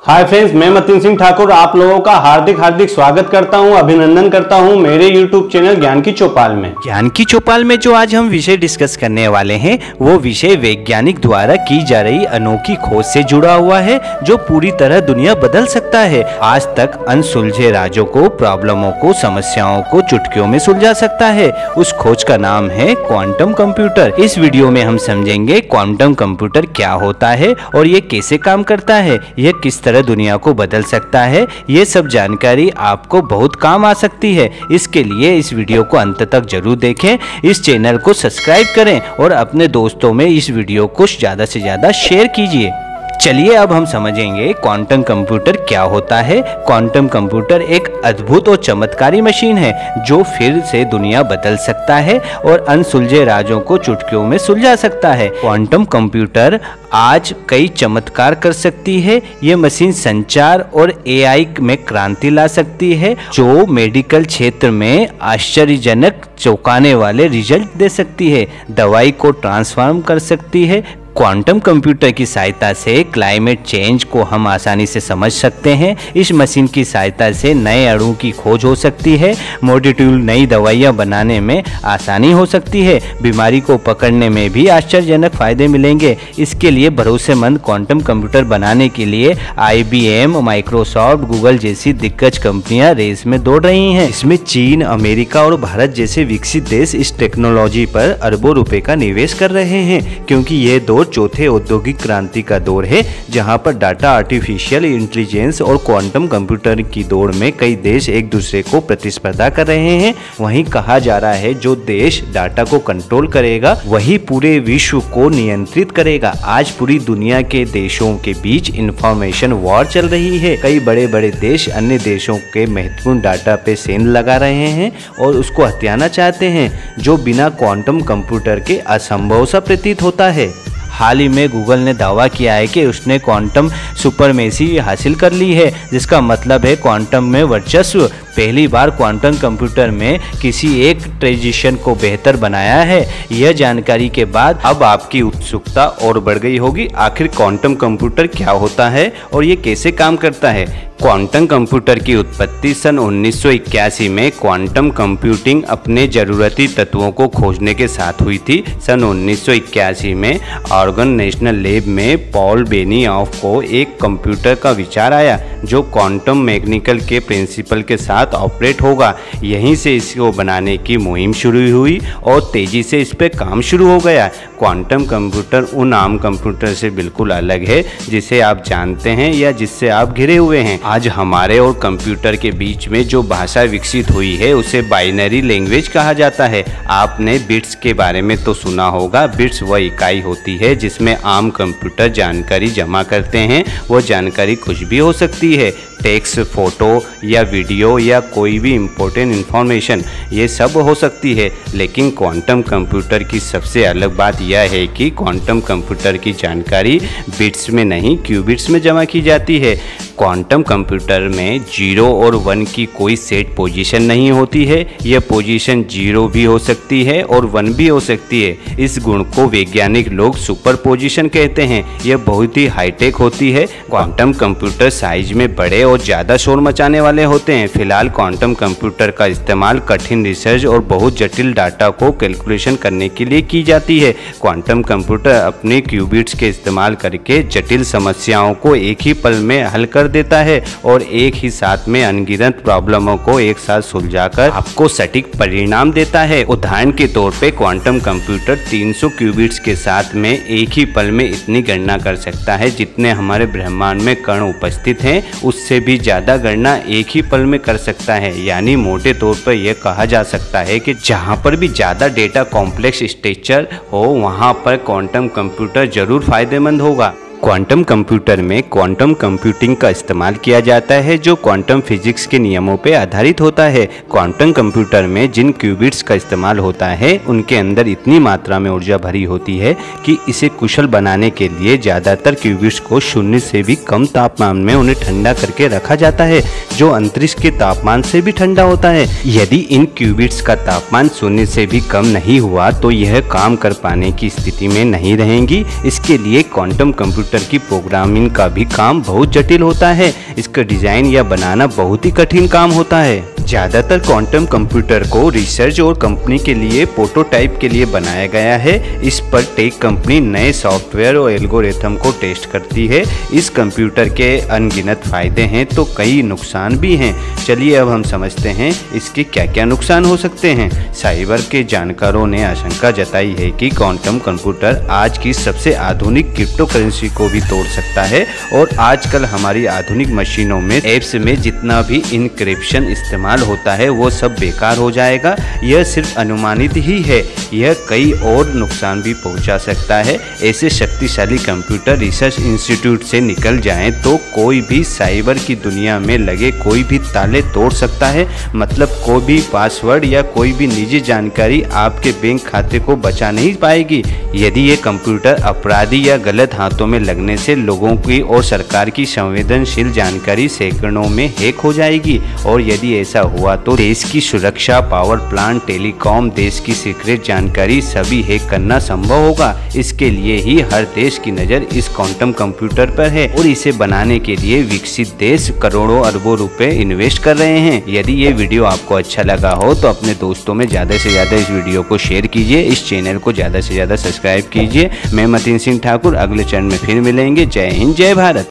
Hi friends, मैं मतिन सिंह ठाकुर आप लोगों का हार्दिक स्वागत करता हूं, अभिनंदन करता हूं मेरे YouTube चैनल ज्ञान की चौपाल में। ज्ञान की चौपाल में जो आज हम विषय डिस्कस करने वाले हैं वो विषय वैज्ञानिक द्वारा की जा रही अनोखी खोज से जुड़ा हुआ है जो पूरी तरह दुनिया बदल सकता है। आज तक अनसुलझे राजों को, प्रॉब्लमों को, समस्याओं को चुटकियों में सुलझा सकता है। उस खोज का नाम है क्वांटम कंप्यूटर। इस वीडियो में हम समझेंगे क्वांटम कंप्यूटर क्या होता है और ये कैसे काम करता है, यह किस तरह दुनिया को बदल सकता है। ये सब जानकारी आपको बहुत काम आ सकती है। इसके लिए इस वीडियो को अंत तक जरूर देखें, इस चैनल को सब्सक्राइब करें और अपने दोस्तों में इस वीडियो को ज़्यादा से ज़्यादा शेयर कीजिए। चलिए अब हम समझेंगे क्वांटम कंप्यूटर क्या होता है। क्वांटम कंप्यूटर एक अद्भुत और चमत्कारी मशीन है जो फिर से दुनिया बदल सकता है और अनसुलझे राजों को चुटकियों में सुलझा सकता है। क्वांटम कंप्यूटर आज कई चमत्कार कर सकती है। ये मशीन संचार और एआई में क्रांति ला सकती है जो मेडिकल क्षेत्र में आश्चर्यजनक चौंकाने वाले रिजल्ट दे सकती है। दवाई को ट्रांसफॉर्म कर सकती है। क्वांटम कंप्यूटर की सहायता से क्लाइमेट चेंज को हम आसानी से समझ सकते हैं। इस मशीन की सहायता से नए अणुओं की खोज हो सकती है। मॉलिक्यूल नई दवाइयां बनाने में आसानी हो सकती है। बीमारी को पकड़ने में भी आश्चर्यजनक फायदे मिलेंगे। इसके लिए भरोसेमंद क्वांटम कंप्यूटर बनाने के लिए IBM, माइक्रोसॉफ्ट, गूगल जैसी दिग्गज कंपनियां रेस में दौड़ रही हैं। इसमें चीन, अमेरिका और भारत जैसे विकसित देश इस टेक्नोलॉजी पर अरबों रुपए का निवेश कर रहे हैं क्योंकि ये दौर चौथे औद्योगिक क्रांति का दौर है जहां पर डाटा, आर्टिफिशियल इंटेलिजेंस और क्वांटम कंप्यूटर की दौड़ में कई देश एक दूसरे को प्रतिस्पर्धा कर रहे हैं। वहीं कहा जा रहा है जो देश डाटा को कंट्रोल करेगा वही पूरे विश्व को नियंत्रित करेगा। आज पूरी दुनिया के देशों के बीच इंफॉर्मेशन वॉर चल रही है। कई बड़े बड़े देश अन्य देशों के महत्वपूर्ण डाटा पे सेंध लगा रहे हैं और उसको हथियाना चाहते हैं जो बिना क्वांटम कंप्यूटर के असंभव सा प्रतीत होता है। हाल ही में गूगल ने दावा किया है कि उसने क्वांटम सुपरमेसी हासिल कर ली है जिसका मतलब है क्वांटम में वर्चस्व। पहली बार क्वांटम कंप्यूटर में किसी एक ट्रांजिशन को बेहतर बनाया है। यह जानकारी के बाद अब आपकी उत्सुकता और बढ़ गई होगी आखिर क्वांटम कंप्यूटर क्या होता है और ये कैसे काम करता है। क्वांटम कंप्यूटर की उत्पत्ति सन 1981 में क्वांटम कंप्यूटिंग अपने जरूरती तत्वों को खोजने के साथ हुई थी। सन 1981 में ऑर्गन नेशनल लैब में पॉल बेनियोफ को एक कंप्यूटर का विचार आया जो क्वांटम मैकेनिकल के प्रिंसिपल के साथ ऑपरेट होगा। यहीं से इसको बनाने की मुहिम शुरू हुई और तेजी से इस पे काम शुरू हो गया। क्वांटम कंप्यूटर उन आम कंप्यूटर से बिल्कुल अलग है जिसे आप जानते हैं या जिससे आप घिरे हुए हैं। आज हमारे और कंप्यूटर के बीच में जो भाषा विकसित हुई है उसे बाइनरी लैंग्वेज कहा जाता है। आपने बिट्स के बारे में तो सुना होगा। बिट्स वह इकाई होती है जिसमें आम कंप्यूटर जानकारी जमा करते हैं। वो जानकारी कुछ भी हो सकती है, टेक्स्ट, फोटो या वीडियो या कोई भी इम्पोर्टेंट इंफॉर्मेशन, ये सब हो सकती है। लेकिन क्वांटम कंप्यूटर की सबसे अलग बात यह है कि क्वांटम कंप्यूटर की जानकारी बिट्स में नहीं क्यूबिट्स में जमा की जाती है। क्वांटम कंप्यूटर में 0 और 1 की कोई सेट पोजीशन नहीं होती है। यह पोजीशन 0 भी हो सकती है और 1 भी हो सकती है। इस गुण को वैज्ञानिक लोग सुपर पोजीशन कहते हैं। यह बहुत ही हाईटेक होती है। क्वांटम कंप्यूटर साइज में बड़े और ज़्यादा शोर मचाने वाले होते हैं। फिलहाल क्वांटम कंप्यूटर का इस्तेमाल कठिन रिसर्च और बहुत जटिल डाटा को कैलकुलेशन करने के लिए की जाती है। क्वांटम कंप्यूटर अपने क्यूबिट्स के इस्तेमाल करके जटिल समस्याओं को एक ही पल में हल कर देता है और एक ही साथ में अनगिनत प्रॉब्लमों को एक साथ सुलझाकर आपको सटीक परिणाम देता है। उदाहरण के तौर पे क्वांटम कंप्यूटर 300 क्यूबिट्स के साथ में एक ही पल में इतनी गणना कर सकता है जितने हमारे ब्रह्मांड में कण उपस्थित हैं उससे भी ज़्यादा गणना एक ही पल में कर सकता है। यानी मोटे तौर पर यह कहा जा सकता है कि जहाँ पर भी ज़्यादा डेटा कॉम्प्लेक्स स्ट्रक्चर हो वहाँ पर क्वांटम कंप्यूटर जरूर फायदेमंद होगा। क्वांटम कंप्यूटर में क्वांटम कंप्यूटिंग का इस्तेमाल किया जाता है जो क्वांटम फिजिक्स के नियमों पर आधारित होता है। क्वांटम कंप्यूटर में जिन क्यूबिट्स का इस्तेमाल होता है उनके अंदर इतनी मात्रा में ऊर्जा भरी होती है कि इसे कुशल बनाने के लिए ज़्यादातर क्यूबिट्स को शून्य से भी कम तापमान में उन्हें ठंडा करके रखा जाता है जो अंतरिक्ष के तापमान से भी ठंडा होता है। यदि इन क्यूबिट्स का तापमान शून्य से भी कम नहीं हुआ तो यह काम कर पाने की स्थिति में नहीं रहेंगी। इसके लिए क्वांटम कंप्यूटर कंप्यूटर की प्रोग्रामिंग का भी काम बहुत जटिल होता है। इसका डिजाइन या बनाना बहुत ही कठिन काम होता है। ज़्यादातर क्वांटम कंप्यूटर को रिसर्च और कंपनी के लिए प्रोटोटाइप के लिए बनाया गया है। इस पर टेक कंपनी नए सॉफ्टवेयर और एल्गोरिथम को टेस्ट करती है। इस कंप्यूटर के अनगिनत फायदे हैं तो कई नुकसान भी हैं। चलिए अब हम समझते हैं इसके क्या क्या नुकसान हो सकते हैं। साइबर के जानकारों ने आशंका जताई है कि क्वांटम कंप्यूटर आज की सबसे आधुनिक क्रिप्टो करेंसी को भी तोड़ सकता है और आजकल हमारी आधुनिक मशीनों में ऐप्स में जितना भी इनक्रिप्शन इस्तेमाल होता है वो सब बेकार हो जाएगा। यह सिर्फ अनुमानित ही है, यह कई और नुकसान भी पहुंचा सकता है। ऐसे शक्तिशाली कंप्यूटर रिसर्च इंस्टीट्यूट से निकल जाएं तो कोई भी साइबर की दुनिया में लगे कोई भी ताले तोड़ सकता है। मतलब कोई भी पासवर्ड या कोई भी निजी जानकारी आपके बैंक खाते को बचा नहीं पाएगी। यदि ये कंप्यूटर अपराधी या गलत हाथों में लगने से लोगों की और सरकार की संवेदनशील जानकारी सेकंडों में हैक हो जाएगी और यदि ऐसा हुआ तो देश की सुरक्षा, पावर प्लांट, टेलीकॉम, देश की सीक्रेट जानकारी सभी हैक करना संभव होगा। इसके लिए ही हर देश की नज़र इस क्वांटम कंप्यूटर पर है और इसे बनाने के लिए विकसित देश करोड़ों अरबों रुपए इन्वेस्ट कर रहे हैं। यदि ये वीडियो आपको अच्छा लगा हो तो अपने दोस्तों में ज़्यादा से ज़्यादा इस वीडियो को शेयर कीजिए। इस चैनल को ज़्यादा से ज़्यादा सब्सक्राइब कीजिए। मैं मतीन सिंह ठाकुर, अगले चरण में फिर मिलेंगे। जय हिंद, जय भारत।